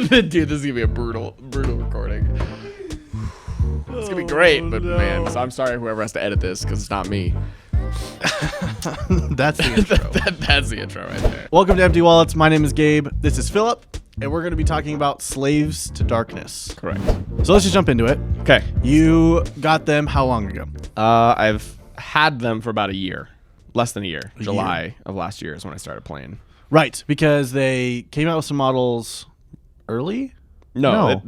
Dude, this is gonna be a brutal recording. It's gonna be great, but man, so I'm sorry whoever has to edit this because it's not me. That's the intro. That's the intro right there. Welcome to Empty Wallets. My name is Gabe. This is Philip, and we're going to be talking about Slaves to Darkness. Correct. So let's just jump into it. Okay. You got them how long ago? I've had them for about a year, less than a year. July of last year is when I started playing. Right, because they came out with some models early. No.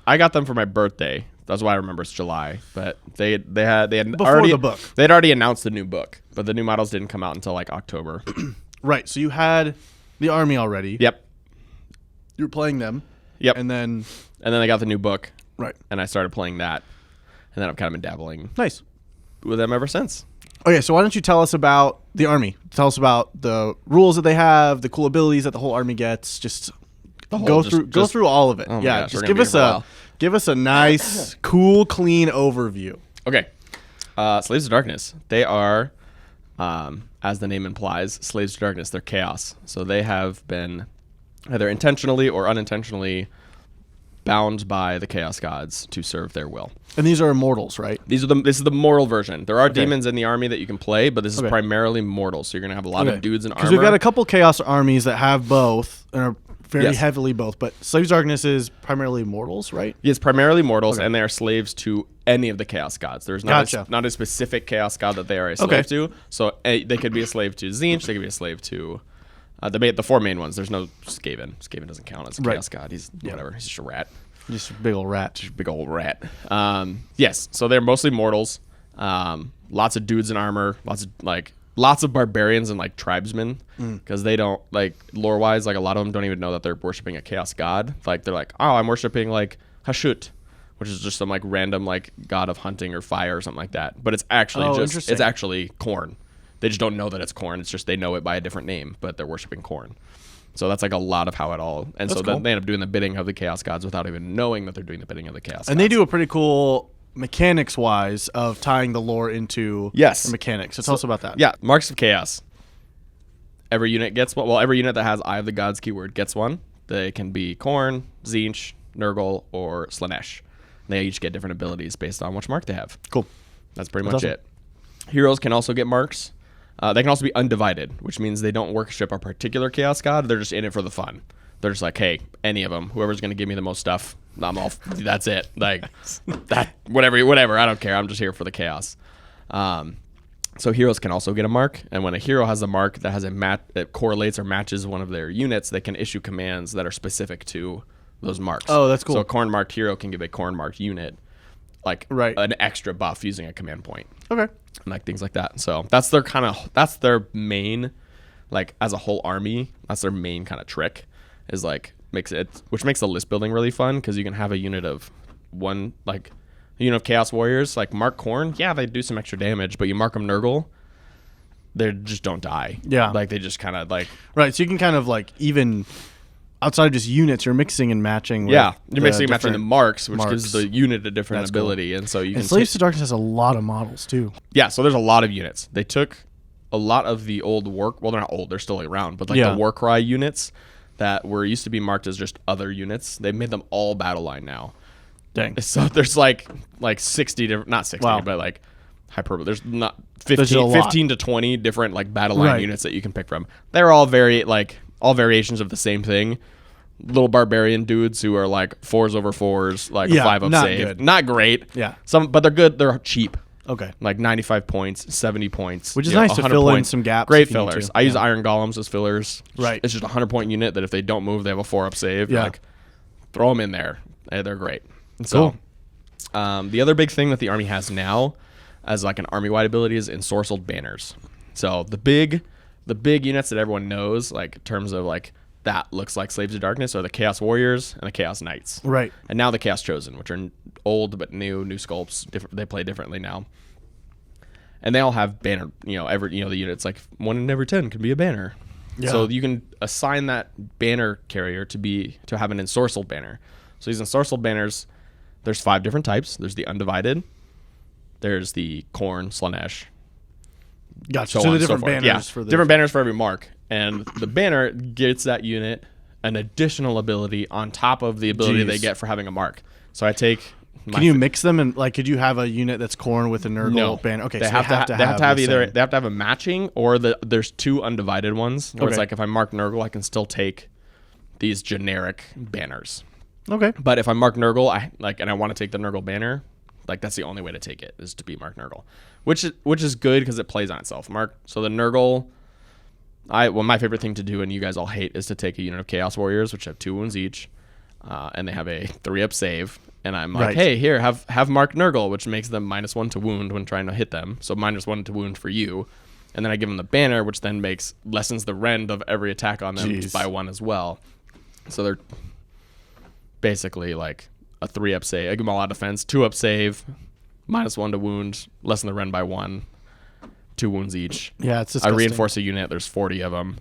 I got them for my birthday. That's why I remember it's July. But they had Before already the book. They'd already announced the new book, but the new models didn't come out until like October. Right, so you had the army already. Yep. You were playing them. Yep. And then I got the new book. Right. And I started playing that, and then I've kind of been dabbling Nice. with them ever since. Okay, so why don't you tell us about the army? Tell us about the rules that they have, the cool abilities that the whole army gets. Just go through all of it. Oh my Yeah, gosh, we're just gonna give us a nice, cool, clean overview. Okay. Slaves of Darkness. They are, as the name implies, Slaves of Darkness. They're chaos. So they have been either intentionally or unintentionally bound by the chaos gods to serve their will. And these are immortals, right? This is the mortal version. There are demons in the army that you can play, but this is primarily mortals. So you're gonna have a lot of dudes in armor. Because we've got a couple chaos armies that have both and are very Yes. heavily both. But Slaves of Darkness is primarily mortals, right? It's primarily mortals, and they are slaves to any of the chaos gods. There's not, Gotcha. not a specific chaos god that they are a slave to. So they could be a slave to Tzeentch. They could be a slave to the four main ones. There's no Skaven. Skaven doesn't count as a chaos god. He's whatever. He's just a rat. Just a big old rat. Just a big old rat. Yes. So they're mostly mortals. Lots of dudes in armor. Lots of barbarians and like tribesmen, because they don't lore wise. Like a lot of them don't even know that they're worshiping a chaos god. Like they're like, oh, I'm worshiping like Hashut, which is just some like random like god of hunting or fire or something like that. But it's actually it's actually corn. They just don't know that it's corn. It's just they know it by a different name, but they're worshiping corn. So that's like a lot of how it all. And so then they end up doing the bidding of the chaos gods without even knowing that they're doing the bidding of the chaos gods. And they do a pretty cool mechanics wise of tying the lore into the mechanics. So tell us about that. Yeah, Marks of Chaos. Every unit gets one. Well, every unit that has Eye of the Gods keyword gets one. They can be Khorne, Tzeentch, Nurgle, or Slaanesh. They each get different abilities based on which mark they have. Cool. That's pretty much it. Heroes can also get marks. They can also be undivided, which means they don't worship a particular chaos god. They're just in it for the fun. They're just like, hey, any of them, whoever's going to give me the most stuff, I'm all. That's it. Like that, whatever. I don't care. I'm just here for the chaos. So heroes can also get a mark, and when a hero has a mark that has that correlates or matches one of their units, they can issue commands that are specific to those marks. Oh, that's cool. So a Khorne marked hero can give a Khorne marked unit an extra buff using a command point. Okay. And like things like that. So that's their main, like as a whole army, that's their main kind of trick, is like which makes the list building really fun, because you can have a unit of chaos warriors, like mark Khorne. Yeah, they do some extra damage, but you mark them Nurgle, they just don't die. Yeah. Like they just kind of like. Right. So you can kind of like even outside of just units, you're mixing and matching. With you're mixing and matching the marks, which gives the unit a different That's ability, cool. and so you can. Slaves to Darkness has a lot of models too. Yeah, so there's a lot of units. They took a lot of the old well, they're not old, they're still around, but the Warcry units that used to be marked as just other units, they made them all battle line now. Dang. So there's like 60 different, not 60, but like hyperbole. There's not 15 to 20 different like battle line units that you can pick from. They're all all variations of the same thing. Little barbarian dudes who are like 4s over 4s, like a 5-up not save. good. Not great. Yeah. But they're good. They're cheap. Okay. Like 95 points, 70 points. Which is nice to fill in some gaps. Great fillers. I use Iron Golems as fillers. Right. It's just a 100-point unit that if they don't move, they have a 4-up save. Yeah. Like, throw them in there. They're great. So, the other big thing that the army has now as like an army-wide ability is ensorcelled banners. So the big units that everyone knows, like in terms of like that looks like Slaves of Darkness, are the Chaos Warriors and the Chaos Knights. Right. And now the Chaos Chosen, which are old but new sculpts. They play differently now. And they all have banner, the units like 1 in every 10 can be a banner. Yeah. So you can assign that banner carrier to have an ensorcelled banner. So these ensorcelled banners, there's 5 different types. There's the Undivided. There's the Khorne, Slaanesh. Gotcha. So the different banners for different banners for every mark. And the banner gets that unit an additional ability on top of the ability they get for having a mark. So I take. Can you mix them and like? Could you have a unit that's Khorne with a Nurgle banner? Okay, they so have to have either they have to have a matching or there's 2 undivided ones. Where it's like if I mark Nurgle, I can still take these generic banners. Okay, but if I mark Nurgle, and I want to take the Nurgle banner, like that's the only way to take it is to be mark Nurgle, which is good because it plays on itself. So the Nurgle, my favorite thing to do, and you guys all hate, is to take a unit of Chaos Warriors, which have 2 wounds each, and they have a 3-up save. And I'm like, hey, here, have Mark Nurgle, which makes them -1 to wound when trying to hit them. So -1 to wound for you. And then I give them the banner, which then lessens the rend of every attack on them by 1 as well. So they're basically like a 3-up save. I give them all out defense, 2-up save, -1 to wound, lessen the rend by 1, 2 wounds each. Yeah, it's disgusting. I reinforce a unit. There's 40 of them,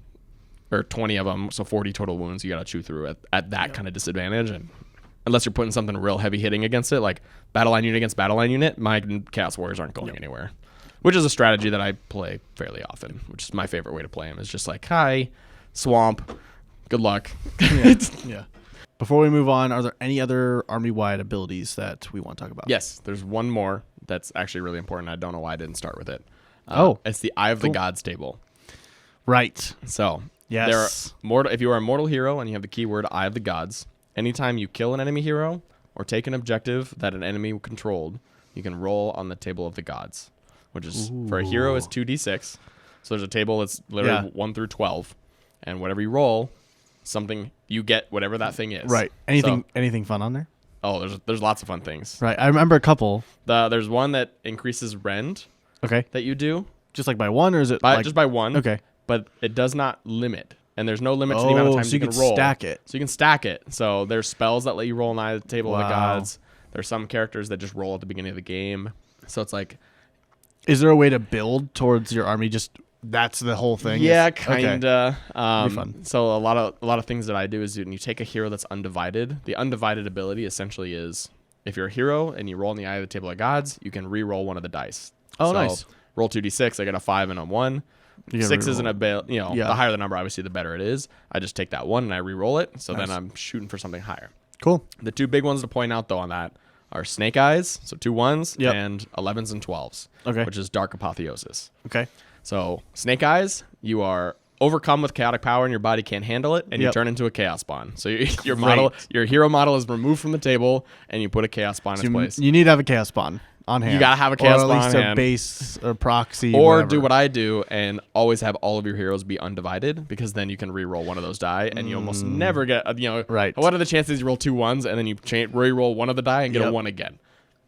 or 20 of them, so 40 total wounds you got to chew through at that kind of disadvantage. And unless you're putting something real heavy hitting against it, like battle line unit against battle line unit, my Chaos Warriors aren't going anywhere. Which is a strategy that I play fairly often, which is my favorite way to play them. Is just like, hi, swamp, good luck. Yeah. Before we move on, are there any other army-wide abilities that we want to talk about? Yes, there's one more that's actually really important. I don't know why I didn't start with it. It's the Eye of the Gods table. Right. So, yes. If you are a mortal hero and you have the keyword Eye of the Gods, anytime you kill an enemy hero or take an objective that an enemy controlled, you can roll on the table of the gods, which is for a hero is 2d6. So there's a table that's literally 1 through 12, and whatever you roll, something you get whatever that thing is. Right. Anything fun on there? Oh, there's lots of fun things. Right. I remember a couple. There's one that increases rend. Okay. That you do. Just like by 1, or is it just by 1? Okay. But it does not limit. And there's no limit to the amount of times you can roll. Stack it. So you can stack it. So there's spells that let you roll on the table of the gods. There's some characters that just roll at the beginning of the game. So it's like, is there a way to build towards your army? Just that's the whole thing. Yeah, kinda. Okay. Be fun. So a lot of things that I do is when you take a hero that's undivided. The undivided ability essentially is if you're a hero and you roll in the Eye of the Table of Gods, you can re-roll one of the dice. Oh, so nice. Roll 2d6. I get a 5 and a 1. 6 isn't a bit, the higher the number, obviously, the better it is. I just take that 1 and I re-roll it. So then I'm shooting for something higher. Cool. The 2 big ones to point out, though, on that are Snake Eyes, so 2 1s, and 11s and 12s, which is Dark Apotheosis. Okay. So Snake Eyes, you are overcome with chaotic power and your body can't handle it, and you turn into a Chaos Spawn. So your hero model is removed from the table, and you put a Chaos Spawn in its place. You need to have a Chaos Spawn on hand. You gotta have a Chaos Spawn on hand. Or at least a base or proxy. Or whatever. do what I do and always have all of your heroes be undivided, because then you can re-roll one of those die, and you almost never get, right. What are the chances you roll 2 1s and then you re-roll one of the die and get a 1 again?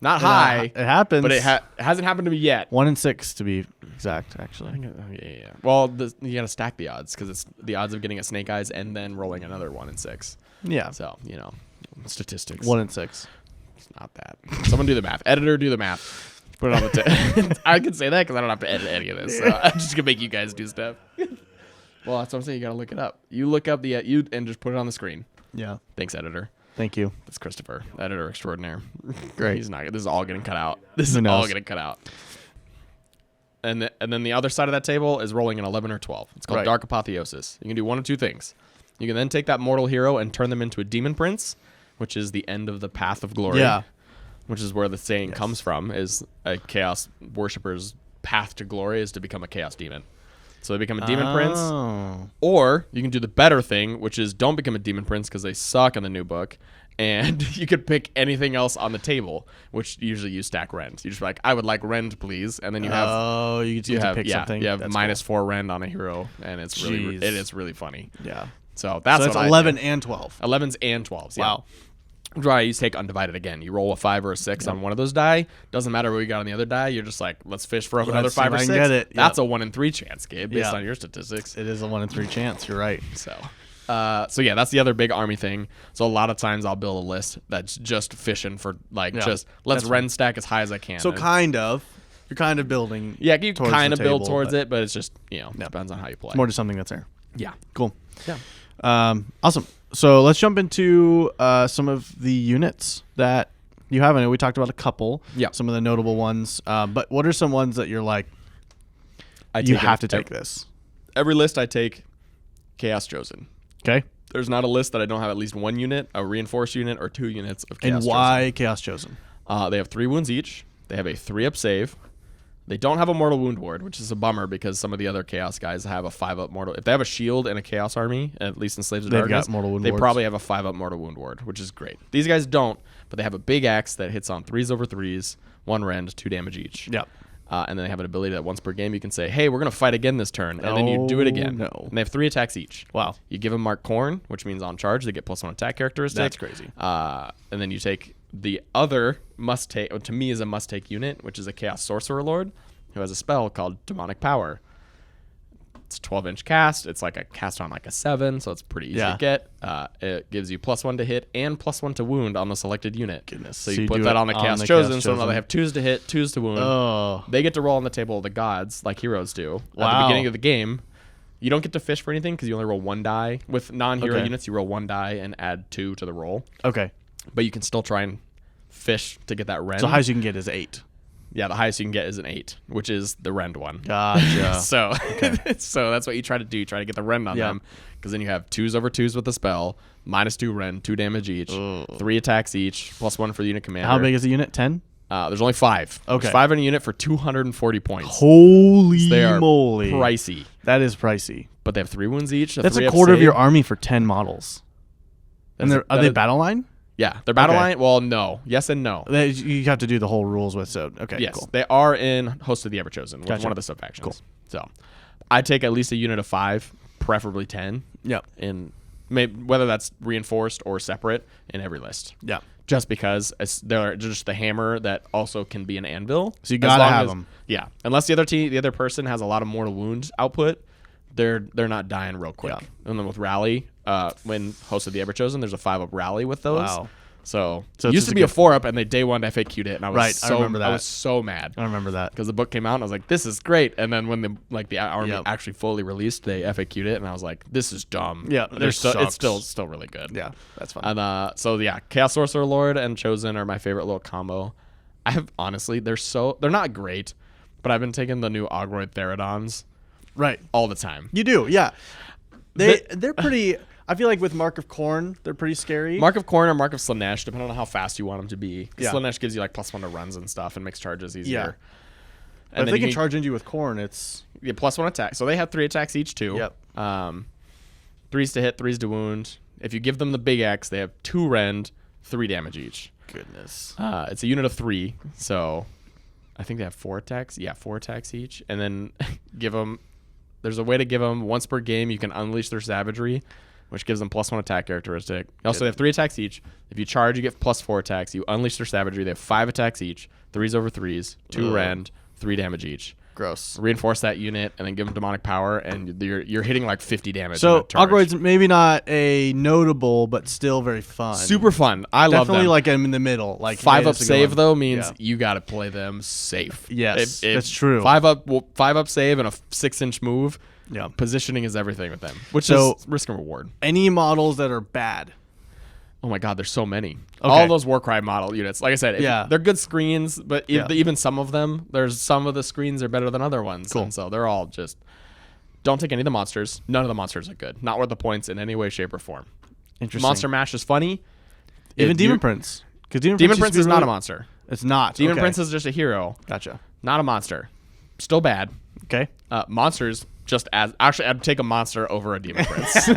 Not high. It happens. But it hasn't happened to me yet. 1 in 6 to be exact, actually. Yeah. Well, you got to stack the odds, because it's the odds of getting a Snake Eyes and then rolling another 1 in 6. Yeah. So, statistics. 1 in 6. It's not that. Someone do the math. Editor, do the math. Put it on the I can say that because I don't have to edit any of this. So I'm just going to make you guys do stuff. Well, that's what I'm saying. You got to look it up. You look up and just put it on the screen. Yeah. Thanks, editor. Thank you. That's Christopher, editor extraordinaire. Great. He's not. This is all getting cut out. This is all getting cut out. And then the other side of that table is rolling an 11 or 12. It's called Dark Apotheosis. You can do one of 2 things. You can then take that mortal hero and turn them into a demon prince, which is the end of the path of glory. Yeah. Which is where the saying comes from, is a chaos worshipper's path to glory is to become a chaos demon. So they become a demon prince. Or you can do the better thing, which is don't become a demon prince because they suck in the new book. And you could pick anything else on the table, which usually you stack rend. You just be like, I would like rend, please. And then you have you get to pick something. You have That's minus 4 rend on a hero, and it is really funny. Yeah. So that's what 11 and 12. 11s and 12s. Yeah. Wow. Right, you take undivided again. You roll a 5 or a 6 on one of those die. Doesn't matter what you got on the other die. You're just like, let's fish for another 5 or 6. Get it. That's a 1 in 3 chance, Gabe, based on your statistics. It is a 1 in 3 chance. You're right. So yeah, that's the other big army thing. So a lot of times I'll build a list that's just fishing for just let's rend stack as high as I can. So you're kind of building. Yeah, you kind of build towards it, but it's just depends on how you play. It's more to something that's there. Yeah, cool. Yeah, awesome. So let's jump into some of the units that you have. I know we talked about a couple. Yeah, some of the notable ones. But what are some ones that you're like? You have to take this. Every list I take, Chaos Chosen. Okay. There's not a list that I don't have at least one unit, a reinforced unit, or 2 units of Chaos And why Chaos Chosen? Chosen. They have 3 wounds each. They have a 3-up save. They don't have a mortal wound ward, which is a bummer because some of the other Chaos guys have a 5-up mortal. If they have a shield and a Chaos army, at least in Slaves of Darkness, they probably have a 5-up mortal wound ward, which is great. These guys don't, but they have a big axe that hits on 3s over 3s, 1 rend, 2 damage each. Yep. And then they have an ability that once per game you can say, hey, we're going to fight again this turn. And then you do it again. No. And they have 3 attacks each. Wow. You give them Mark Corn, which means on charge they get +1 attack characteristic. That's crazy. And then you take the other must-take, to me is a must-take unit, which is a Chaos Sorcerer Lord, who has a spell called Demonic Power. It's a 12-inch cast. It's like a cast on like a 7, so it's pretty easy to get. It gives you +1 to hit and +1 to wound on the selected unit. Goodness. So you put that on the Chaos Chosen, so now they have 2s to hit, 2s to wound. Oh. They get to roll on the table of the gods like heroes do. At the beginning of the game, you don't get to fish for anything because you only roll 1 die. With non-hero units, you roll 1 die and add 2 to the roll. Okay. But you can still try and fish to get that rend. So the highest you can get is 8. Yeah, the highest you can get is an 8, which is the rend one. Gotcha. So that's what you try to do. You try to get the rend on them, because then you have 2s over 2s with the spell, -2 rend, 2 damage each, 3 attacks each, +1 for the unit commander. How big is the unit? 10? There's only 5. Okay. There's 5 in a unit for 240 points. Holy They are moly. pricey. That is pricey. But they have 3 wounds each. That's a quarter of your army for 10 models. And are they battle line? Yeah, they're battle line. Well, no. Yes and no. You have to do the whole rules with, so okay, yes, cool. they are in Host of the Everchosen, which is Gotcha. one of the sub-factions. Cool. So I'd take at least a unit of 5, preferably 10. Yep. In whether that's reinforced or separate in every list. Yeah. Just because they're just the hammer that also can be an anvil. So you gotta have them. Yeah. Unless the other person has a lot of mortal wound output, they're not dying real quick. Yeah. And then with rally, when Host of the Everchosen, there's a 5-up rally with those. Wow. So it's it used to be a 4-up, and they day 1 FAQ'd it, and I was I remember that. I was so mad. I remember that. Because the book came out, and I was like, this is great. And then when the army Yep. actually fully released, they FAQ'd it, and I was like, this is dumb. Yeah, it's still really good. Yeah, that's fun. And so yeah, Chaos Sorcerer Lord and Chosen are my favorite little combo. I have honestly, they're not great, but I've been taking the new Ogroid Therodons Right. all the time. You do, yeah. They're pretty. I feel like with Mark of Corn, they're pretty scary. Mark of Corn or Mark of Slanesh, depending on how fast you want them to be. Yeah. Slanesh gives you like +1 to runs and stuff and makes charges easier. Yeah. And But if then they can charge into you with Corn, it's yeah, +1 attack. So they have 3 attacks each too. Yep. 3s to hit, 3s to wound. If you give them the big axe, they have 2 rend, 3 damage each. goodness. It's a unit of 3, so I think they have 4 attacks. Yeah, 4 attacks each, and then give them. There's a way to give them once per game. You can unleash their savagery, which gives them +1 attack characteristic. Also, they have 3 attacks each. If you charge, you get +4 attacks. You unleash their savagery. They have 5 attacks each. 3s over 3s, 2 rend, 3 damage each. Gross. Reinforce that unit and then give them demonic power, and you're hitting like 50 damage. So Ogroid's maybe not a notable, but still very fun. Super fun. I love them. Definitely like I'm in the middle. Like 5-up save though means you got to play them safe. Yes, that's true. 5-up save and a 6-inch move. Yeah. Positioning is everything with them, which is risk and reward. Any models that are bad. Oh my God, there's so many. Okay. All those Warcry model units. Like I said, they're good screens, but even some of them, there's some of the screens are better than other ones. Cool. And so they're all just, don't take any of the monsters. None of the monsters are good. Not worth the points in any way, shape, or form. Interesting. Monster Mash is funny. Even Demon Prince. Because Demon Prince is not a monster. It's not. Demon Prince is just a hero. Gotcha. Not a monster. Still bad. Okay. Monsters just as actually I'd take a monster over a Demon Prince.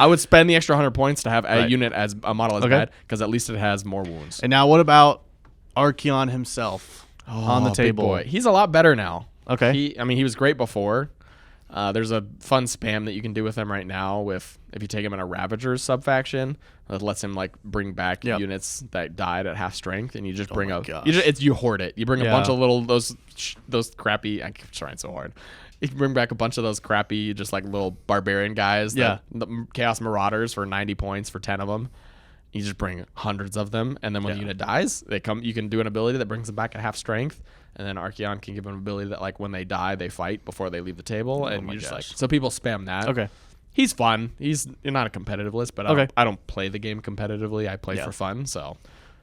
I would spend the extra 100 points to have a unit as a model as bad, because at least it has more wounds. And now what about Archeon himself on the table? Big boy. He's a lot better now. Okay. He was great before. There's a fun spam that you can do with him right now if you take him in a Ravager's subfaction that lets him like bring back units that died at half strength, and you just bring you hoard it. You bring a bunch of little those crappy. I keep trying so hard. You can bring back a bunch of those crappy, just like little barbarian guys. The Chaos Marauders for 90 points for 10 of them. You just bring hundreds of them, and then when the unit dies, they come. You can do an ability that brings them back at half strength, and then Archeon can give them an ability that like when they die, they fight before they leave the table, and you just like so people spam that. Okay. He's fun. He's not a competitive list, but I don't play the game competitively. I play for fun, so.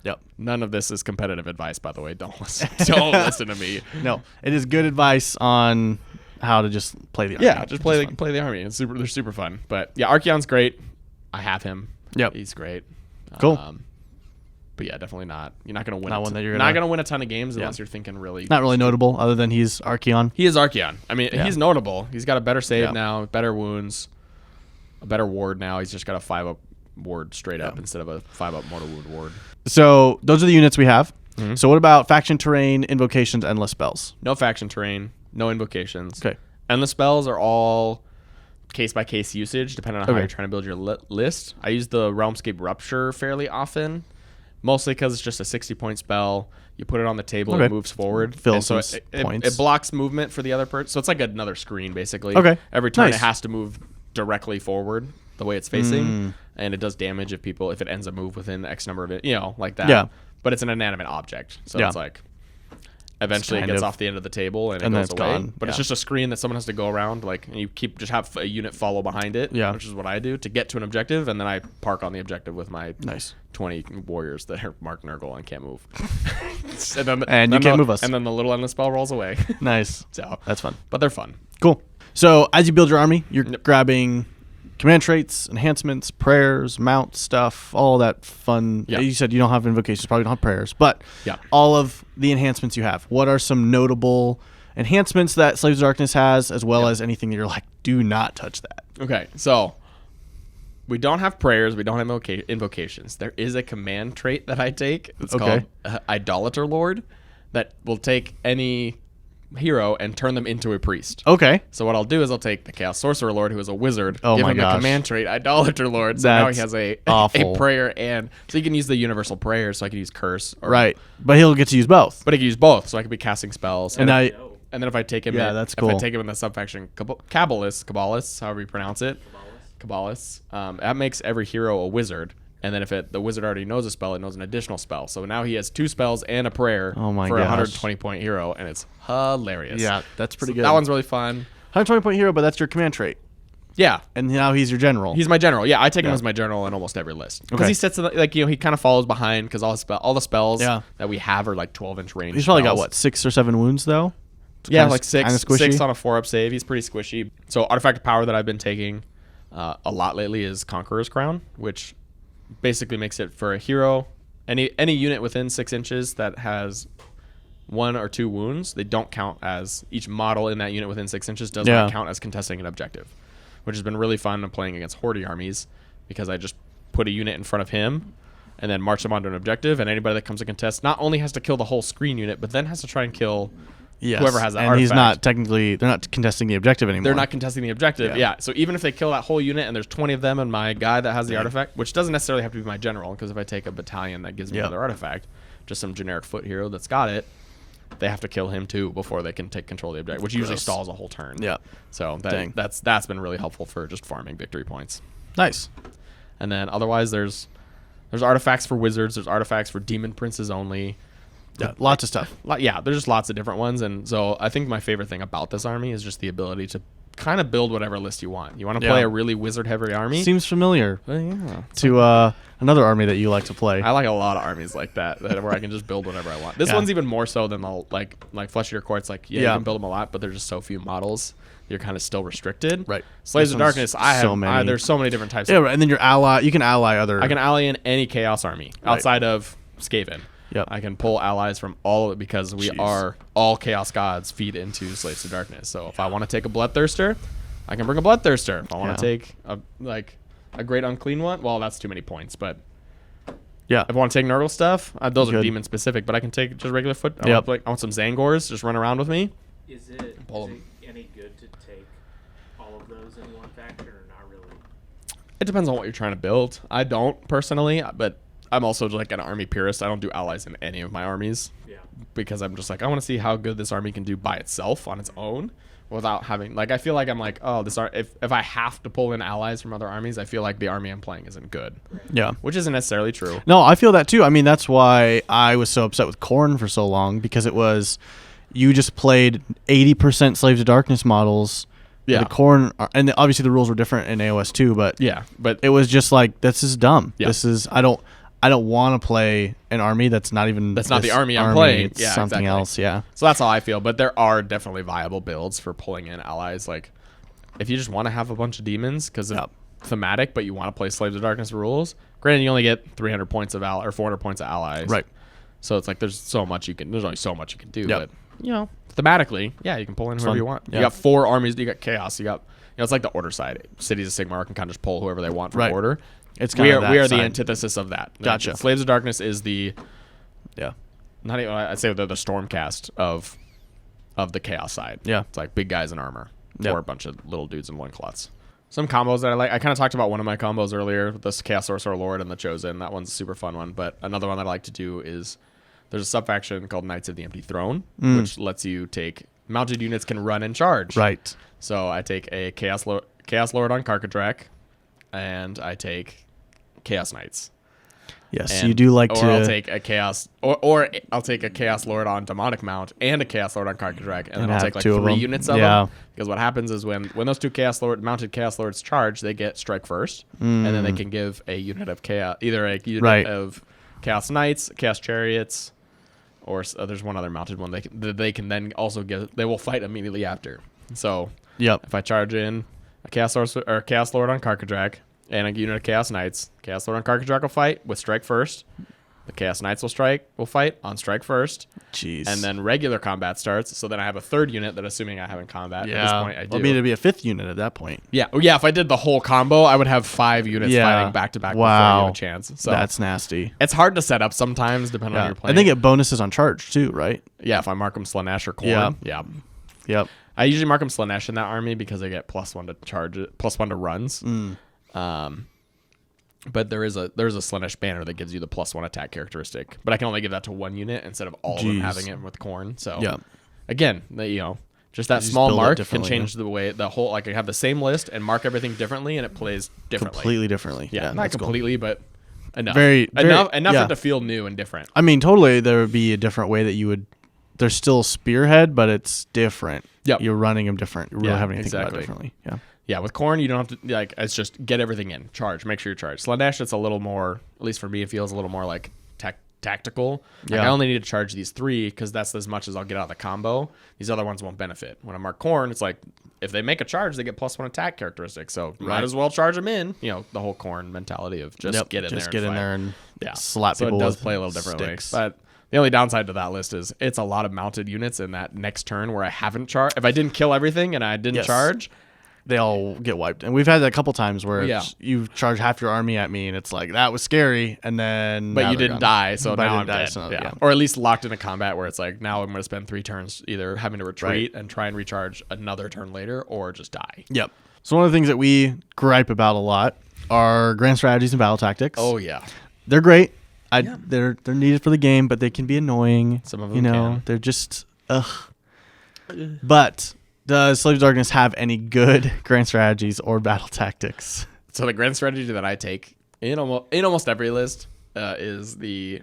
Yep. None of this is competitive advice, by the way. Don't listen. Don't listen to me. No, it is good advice on how to just play the army. Yeah, just play the army. They're super fun. But yeah, Archeon's great. I have him. Yep. He's great. Cool. But yeah, definitely not. You're not going to win. Not one that you're not going to win a ton of games unless Yeah. you're thinking really. Not really notable, other than he's Archeon. He is Archeon. I mean, Yeah. he's notable. He's got a better save Yeah. now, better wounds, a better ward now. He's just got a 5-up ward straight up Yeah. instead of a 5-up mortal wound ward. So those are the units we have. Mm-hmm. So what about faction terrain, invocations, endless spells? No faction terrain, no invocations. Okay. And the spells are all case by case usage, depending on how Okay. you're trying to build your list. I use the Realmscape Rupture fairly often, mostly because it's just a 60-point spell. You put it on the table, Okay. it moves forward. Fill and so some it points. blocks movement for the other person. So it's like another screen, basically. Okay. Every turn Nice. it has to move directly forward the way it's facing, and it does damage if it ends a move within X number of it, like that. Yeah. But it's an inanimate object, so Yeah. it's like eventually it kind gets of- off the end of the table and and it then goes it's away. gone. But it's Yeah. just a screen that someone has to go around, and you just have a unit follow behind it, Yeah. which is what I do to get to an objective, and then I park on the objective with my Nice. 20 warriors that are marked Nurgle and can't move. And you can't move us. And then the little endless spell rolls away. Nice. So That's fun. but they're fun. Cool. So as you build your army, you're grabbing command traits, enhancements, prayers, mount stuff, all that fun. Yeah. You said you don't have invocations, probably don't have prayers, but Yeah. all of the enhancements you have. What are some notable enhancements that Slaves of Darkness has, as well as anything that you're like, do not touch that? Okay, so we don't have prayers. We don't have invocations. There is a command trait that I take. It's Okay. called Idolater Lord that will take any hero and turn them into a priest. Okay. So what I'll do is I'll take the Chaos Sorcerer Lord, who is a wizard, Oh give my him gosh. the command trait Idolater Lord. So now he That's has a awful. prayer, and so you can use the universal prayer. So I can use curse, Right. But he'll get to use both. But I can use both. So I could be casting spells. And I, And then if I take him, Yeah, that's If I cool. take him in the subfaction Kabbalists, however you pronounce it, Kabbalists, that makes every hero a wizard. And then if the wizard already knows a spell, it knows an additional spell. So now he has 2 spells and a prayer Oh my for a gosh. 120-point hero, and it's hilarious. yeah, that's pretty So good. that one's really fun. 120-point hero, but that's your command trait. Yeah. And now he's your general. He's my general. Yeah, I take him Yeah. as my general in almost every list because Okay. he sits in he kind of follows behind because all the spells Yeah. that we have are like 12-inch range. He's probably got, spells. what, 6 or 7 wounds, though? It's Yeah, kinda- like kinda 6 squishy. on a 4-up save. He's pretty squishy. So artifact of power that I've been taking a lot lately is Conqueror's Crown, which basically makes it for a hero, any unit within 6 inches that has 1 or 2 wounds, they don't count as each model in that unit within 6 inches does Yeah. not count as contesting an objective, which has been really fun playing against Horde armies because I just put a unit in front of him and then march them onto an objective, and anybody that comes to contest not only has to kill the whole screen unit, but then has to try and kill Yes. whoever has that and he's artifact. not technically, they're not contesting the objective anymore. They're not contesting the objective. Yeah. Yeah. So even if they kill that whole unit and there's 20 of them and my guy that has the artifact, which doesn't necessarily have to be my general, because if I take a battalion that gives me Yeah. another artifact, just some generic foot hero that's got it, they have to kill him too before they can take control of the objective, which usually Gross. stalls a whole turn. Yeah. So Dang. that's been really helpful for just farming victory points. Nice. And then otherwise there's artifacts for wizards, there's artifacts for demon princes only. Yeah, lots of stuff. Yeah, there's just lots of different ones, and so I think my favorite thing about this army is just the ability to kind of build whatever list you want. You want to play Yeah. a really wizard-heavy army? Seems familiar Yeah. to another army that you like to play. I like a lot of armies like that where I can just build whatever I want. This Yeah. one's even more so than the like Flesh Eater Courts. Like you Yeah. can build them a lot, but there's just so few models. You're kind of still restricted. Right. Slaves This of one's Darkness. so many. There's so many different types. Yeah, right. And then your ally, you can ally other. I can ally in any Chaos army Right. outside of Skaven. Yep. I can pull allies from all of it because we Jeez. are all Chaos gods feed into Slaves of Darkness. So if I want to take a Bloodthirster, I can bring a Bloodthirster. If I want to Yeah. take a Great Unclean one, well, that's too many points. But Yeah. if I want to take Nurgle stuff, those are Good. demon specific. But I can take just regular foot. Yep. I want some Zangors just run around with me. Is it, Pull is 'em. it any good to take all of those in one faction or not really? It depends on what you're trying to build. I don't personally, but I'm also like an army purist. I don't do allies in any of my armies. Yeah. Because I'm just like, I want to see how good this army can do by itself on its own without having I feel like I'm like, oh, if I have to pull in allies from other armies, I feel like the army I'm playing isn't good, Yeah. which isn't necessarily true. No, I feel that too. I mean, that's why I was so upset with Khorne for so long, because it was, you just played 80% Slaves of Darkness models. Yeah. The Khorne, and obviously the rules were different in AOS too, but Yeah, but it was just like, this is dumb. Yeah. This is, I don't I don't want to play an army that's not even That's not the this army I'm playing. It's Yeah, something exactly. else. Yeah. So that's how I feel. But there are definitely viable builds for pulling in allies. Like, if you just want to have a bunch of demons because of thematic, but you want to play Slaves of Darkness rules, granted, you only get 300 points of or 400 points of allies. Right. So it's like there's only so much you can do. Yep. But, you know, thematically, yeah, you can pull in whoever fun. you want. Yeah. You got 4 armies. You got Chaos. You got, it's like the Order side. Cities of Sigmar can kind of just pull whoever they want from Right. Order. It's kind of that we are the side. antithesis of that. Gotcha. Slaves of Darkness is the Yeah. not even, I'd say they're the Stormcast of the Chaos side. Yeah. It's like big guys in armor Yep. or a bunch of little dudes in loincloths. Some combos that I like. I kind of talked about one of my combos earlier, this Chaos Sorcerer Lord and the Chosen. That one's a super fun one. But another one that I like to do is there's a sub-faction called Knights of the Empty Throne, which lets you take mounted units can run and charge. Right. So I take a Chaos Lord on Karkadrak, and I take Chaos Knights. Yes, And- you do like or to. I'll take a Chaos, or I'll take a Chaos Lord on Demonic Mount and a Chaos Lord on Karkadrak, and then I'll have take like 2 of 3 them. units of Yeah. them. Because what happens is when those 2 mounted Chaos Lords charge, they get strike first, and then they can give a unit of Chaos, either a unit Right. of Chaos Knights, Chaos Chariots, or there's one other mounted one they can then also give. They will fight immediately after. So Yep. if I charge in a Chaos Lord on Karkadrak and a unit of Chaos Knights, Chaos Lord on Karkadrak will fight with strike first. The Chaos Knights will fight on strike first, Jeez. and then regular combat starts. So then I have a 3rd unit that, assuming I have in combat yeah. at this point, I do. I mean, it'd be a 5th unit at that point. Yeah, if I did the whole combo, I would have 5 units Yeah. fighting back to back before you Wow. have a chance. So That's nasty. it's hard to set up sometimes, depending on Yeah. your playing. And they get bonuses on charge too, right? Yeah, if I mark them Slanesh or Khorne. Yeah. Yeah. Yep. I usually mark them Slanesh in that army because they get +1 to charge it, +1 to runs. But there's a Slanesh banner that gives you the +1 attack characteristic. But I can only give that to 1 unit instead of all of them Jeez. having it with Khorne. So Yeah. again, just that just small build it mark can differently, change the way the whole. Like I have the same list and mark everything differently, and it plays differently. Completely differently. Yeah, not that's cool. completely, but enough. Very- enough yeah. for it to feel new and different. I mean, totally. There would be a different way that you would. There's still spearhead, but it's different. Yep. You're running them different. You're really Yeah, having to think about exactly. it differently. Yeah. Yeah, with Khorne, you don't have to it's just get everything in. Charge. Make sure you charge. Slanesh, it's a little more, at least for me, it feels a little more like tactical. Like Yeah. I only need to charge these 3 because that's as much as I'll get out of the combo. These other ones won't benefit. When I mark Khorne, it's like if they make a charge, they get +1 attack characteristic. So might Right. as well charge them in. The whole Khorne mentality of just get in Just there. get and in fight. there and Yeah. slap So people it does with play a little differently. sticks. But the only downside to that list is it's a lot of mounted units in that next turn where I haven't charged. If I didn't kill everything and I didn't Yes. charge, they all get wiped. And we've had that a couple times where Yeah. you charge half your army at me, and it's like that was scary, and then but now you they're didn't gone. die, so But I now didn't I'm die, dead. so, yeah. yeah. Or at least locked into combat where it's like now I'm going to spend 3 turns either having to retreat and try and recharge another turn later or just die. Yep. So one of the things that we gripe about a lot are grand strategies and battle tactics. Oh yeah. They're great. They're needed for the game, but they can be annoying. Some of them can. They're just But does Slaves of Darkness have any good grand strategies or battle tactics? So the grand strategy that I take in almost every list is the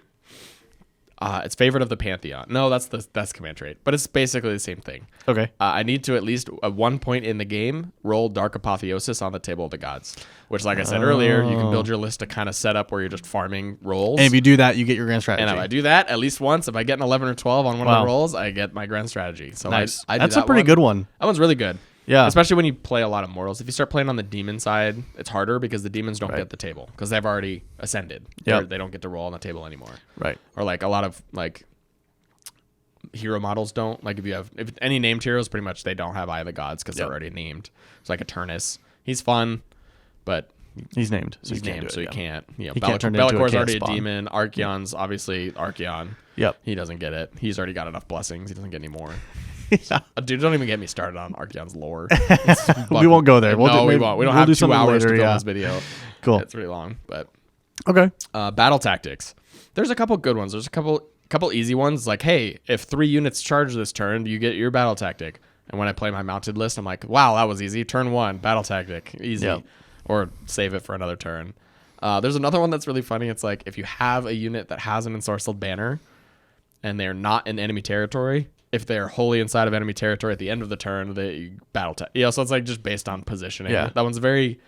it's favorite of the Pantheon. No, that's command trait, but it's basically the same thing. Okay. I need to at least at one point in the game roll Dark Apotheosis on the Table of the Gods, which, like I said earlier, you can build your list to kind of set up where you're just farming rolls. And if you do that, you get your grand strategy. And if I do that at least once, if I get an 11 or 12 on one of Wow. the rolls, I get my grand strategy. So Nice. I do That's that a pretty one. good one. That one's really good. Yeah. Especially when you play a lot of mortals. If you start playing on the demon side, it's harder because the demons don't get the table because they've already ascended. Yep. They don't get to roll on the table anymore. Right. Or like a lot of like hero models don't. Like if any named heroes, pretty much they don't have Eye of the Gods because they're already named. It's like a Turnus. He's fun, but He's named. So he's you can't named, do so it, he yeah. can't. He can't turn into a Bellacor's chaos already spawn. a demon. Archeon's obviously Archeon. Yep. He doesn't get it. He's already got enough blessings. He doesn't get any more. Yeah. Dude, don't even get me started on Archeon's lore. We won't go there. We do won't. We don't we'll have do 2 something hours later, to film yeah. this video. Cool. It's really long, but Okay. battle tactics. There's a couple good ones. There's a couple easy ones. Like, hey, if 3 units charge this turn, you get your battle tactic. And when I play my mounted list, I'm like, wow, that was easy. Turn 1, battle tactic, easy. Yep. Or save it for another turn. There's another one that's really funny. It's like if you have a unit that has an ensorcelled banner, and they're not in enemy territory, if they're wholly inside of enemy territory at the end of the turn, they battle tech. So it's like just based on positioning. Yeah. That one's very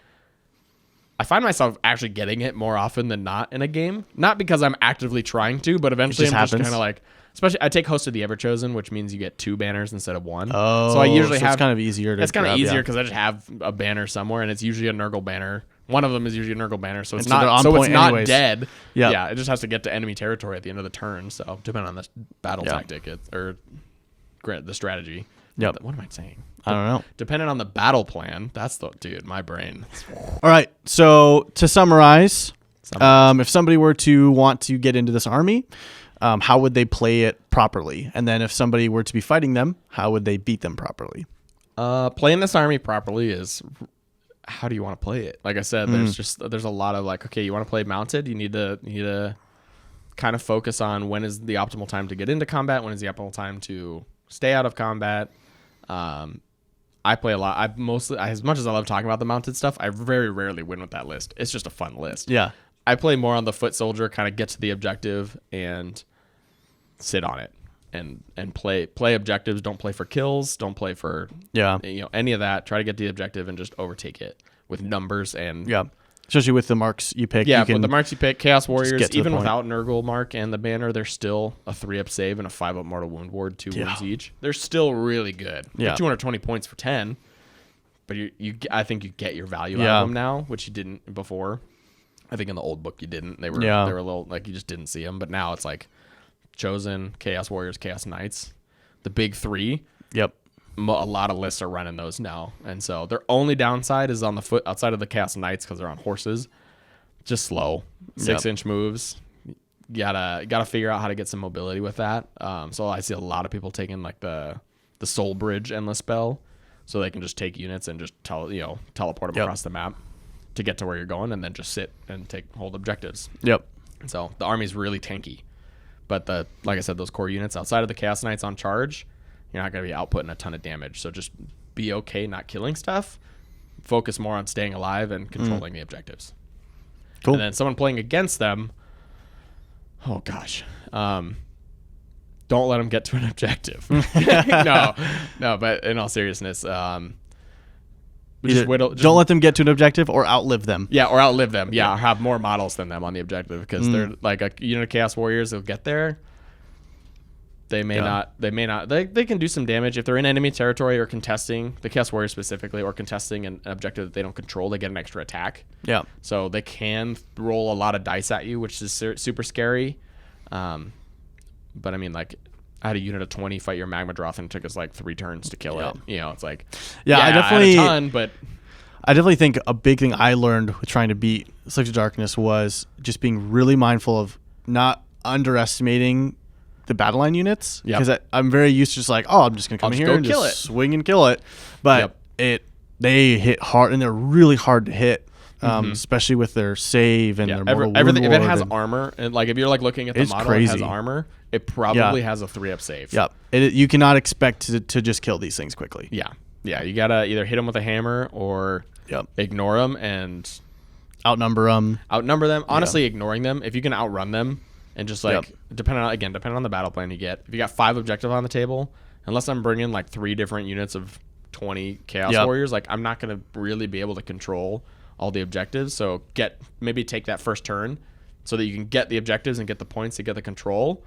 I find myself actually getting it more often than not in a game. Not because I'm actively trying to, but eventually I'm just kind of like, especially I take Host of the Everchosen, which means you get 2 banners instead of 1. Oh, so I usually have it's kind of easier. It's kind of easier because I just have a banner somewhere, and it's usually a Nurgle banner. One of them is usually a Nurgle banner, so it's not dead. Yeah, it just has to get to enemy territory at the end of the turn. So depending on the battle tactic or the strategy. Yep. What am I saying? I don't know. Depending on the battle plan, that's the dude. My brain. All right. So to summarize, if somebody were to want to get into this army, how would they play it properly? And then if somebody were to be fighting them, how would they beat them properly? Playing this army properly is, how do you want to play it? Like I said, there's a lot of like, okay, you want to play mounted, you need to kind of focus on when is the optimal time to get into combat, when is the optimal time to stay out of combat. I play a lot. As much as I love talking about the mounted stuff, I very rarely win with that list. It's just a fun list. Yeah. I play more on the foot soldier, kind of get to the objective and sit on it and play objectives. Don't play for kills. Don't play for any of that. Try to get the objective and just overtake it with numbers and especially with the marks you pick. Yeah, with the marks you pick, Chaos Warriors, even without Nurgle mark and the banner, they're still a 3-up save and a 5-up mortal wound ward, 2 wounds each. They're still really good. Yeah, 220 points for 10, but I think you get your value out of them now, which you didn't before. I think in the old book you didn't. They were a little like you just didn't see them, but now it's like Chosen, Chaos Warriors, Chaos Knights, the big 3. Yep. A lot of lists are running those now, and so their only downside is on the foot outside of the Chaos Knights because they're on horses, just slow 6-inch moves. You gotta figure out how to get some mobility with that. So I see a lot of people taking like the Soul Bridge endless spell, so they can just take units and just teleport them across the map to get to where you're going, and then just sit and hold objectives. Yep. So the army's really tanky, but like I said, those core units outside of the Chaos Knights on charge, you're not going to be outputting a ton of damage. So just be okay not killing stuff. Focus more on staying alive and controlling the objectives. Cool. And then someone playing against them, oh gosh, don't let them get to an objective. no, but in all seriousness, don't let them get to an objective or outlive them. Yeah, or outlive them. Yeah, or have more models than them on the objective because they're like a unit of Chaos Warriors. They'll get there. They may not. They can do some damage if they're in enemy territory or contesting the Chaos Warriors specifically, or contesting an objective that they don't control. They get an extra attack. Yeah. So they can roll a lot of dice at you, which is super scary. But I mean, like, I had a unit of 20 fight your Magmadroth and it took us like 3 turns to kill it. You know, it's like, I had a ton, but I definitely think a big thing I learned with trying to beat Slaves of Darkness was just being really mindful of not underestimating the battle line units, because I'm very used to just like, I'm just gonna come here and just swing and kill it, but they hit hard and they're really hard to hit, especially with their save and their mortal everything. If wound it has armor, and like if you're like looking at the model, it has armor, it probably has a 3-up save. Yep, you cannot expect to just kill these things quickly. Yeah, you gotta either hit them with a hammer or ignore them and outnumber them. Honestly, ignoring them, if you can outrun them. And just like, depending on the battle plan you get, if you got 5 objectives on the table, unless I'm bringing like 3 different units of 20 Chaos Warriors, like I'm not going to really be able to control all the objectives. So maybe take that first turn so that you can get the objectives and get the points to get the control,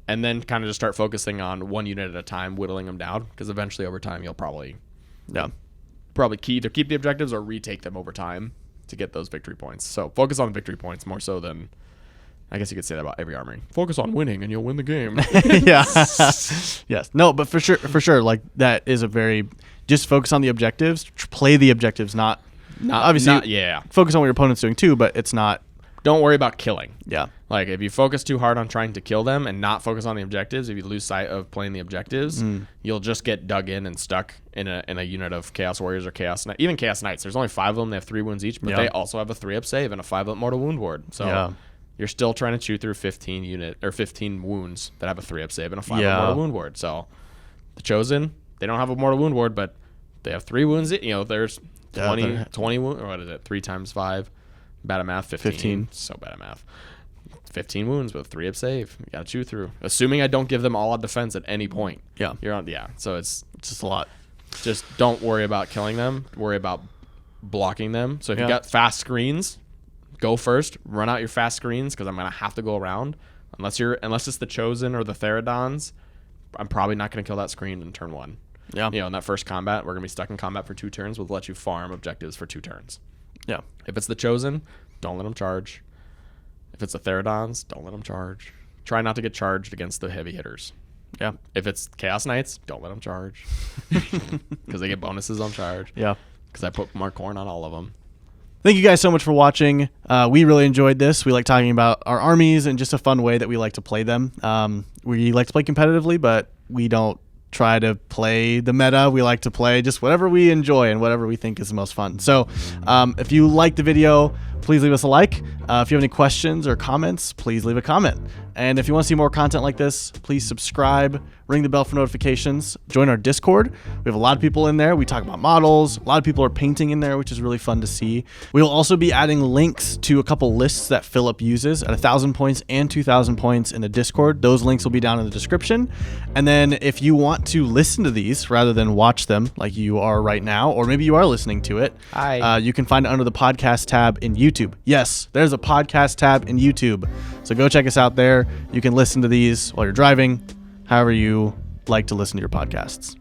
and then kind of just start focusing on 1 unit at a time, whittling them down, because eventually over time you'll probably either keep the objectives or retake them over time to get those victory points. So focus on the victory points more so than, I guess you could say that about every army. Focus on winning and you'll win the game. Yes. No, but for sure, like that is just focus on the objectives, play the objectives, not focus on what your opponent's doing too, but it's not. Don't worry about killing. Yeah. Like if you focus too hard on trying to kill them and not focus on the objectives, if you lose sight of playing the objectives, you'll just get dug in and stuck in a unit of Chaos Warriors or even Chaos Knights. There's only 5 of them. They have 3 wounds each, but they also have a 3-up save and a 5-up mortal wound ward. So you're still trying to chew through 15 wounds that have a 3-up save and a 5-up mortal wound ward. So the Chosen, they don't have a mortal wound ward, but they have 3 wounds. There's 20 wounds, or what is it? 3 times 5. Bad at math. 15. So bad at math. 15 wounds with 3-up save. You got to chew through. Assuming I don't give them all out defense at any point. Yeah. You're on. Yeah. So it's just a lot. Just don't worry about killing them. Worry about blocking them. So if Yeah. you got fast screens, go first. Run out your fast screens because I'm gonna have to go around. Unless it's the Chosen or the Theradons, I'm probably not gonna kill that screen in turn 1. Yeah. In that first combat, we're gonna be stuck in combat for 2 turns. We'll let you farm objectives for 2 turns. Yeah. If it's the Chosen, don't let them charge. If it's the Theradons, don't let them charge. Try not to get charged against the heavy hitters. Yeah. If it's Chaos Knights, don't let them charge because they get bonuses on charge. Yeah. Because I put more corn on all of them. Thank you guys so much for watching. We really enjoyed this. We like talking about our armies and just a fun way that we like to play them. We like to play competitively, but we don't try to play the meta. We like to play just whatever we enjoy and whatever we think is the most fun. So if you like the video, please leave us a like. If you have any questions or comments, please leave a comment. And if you want to see more content like this, please subscribe, ring the bell for notifications, join our Discord. We have a lot of people in there. We talk about models. A lot of people are painting in there, which is really fun to see. We will also be adding links to a couple lists that Philip uses at 1,000 points and 2,000 points in the Discord. Those links will be down in the description. And then if you want to listen to these rather than watch them like you are right now, or maybe you are listening to it, you can find it under the podcast tab in YouTube. Yes, there's a podcast tab in YouTube. So go check us out there. You can listen to these while you're driving, however you like to listen to your podcasts.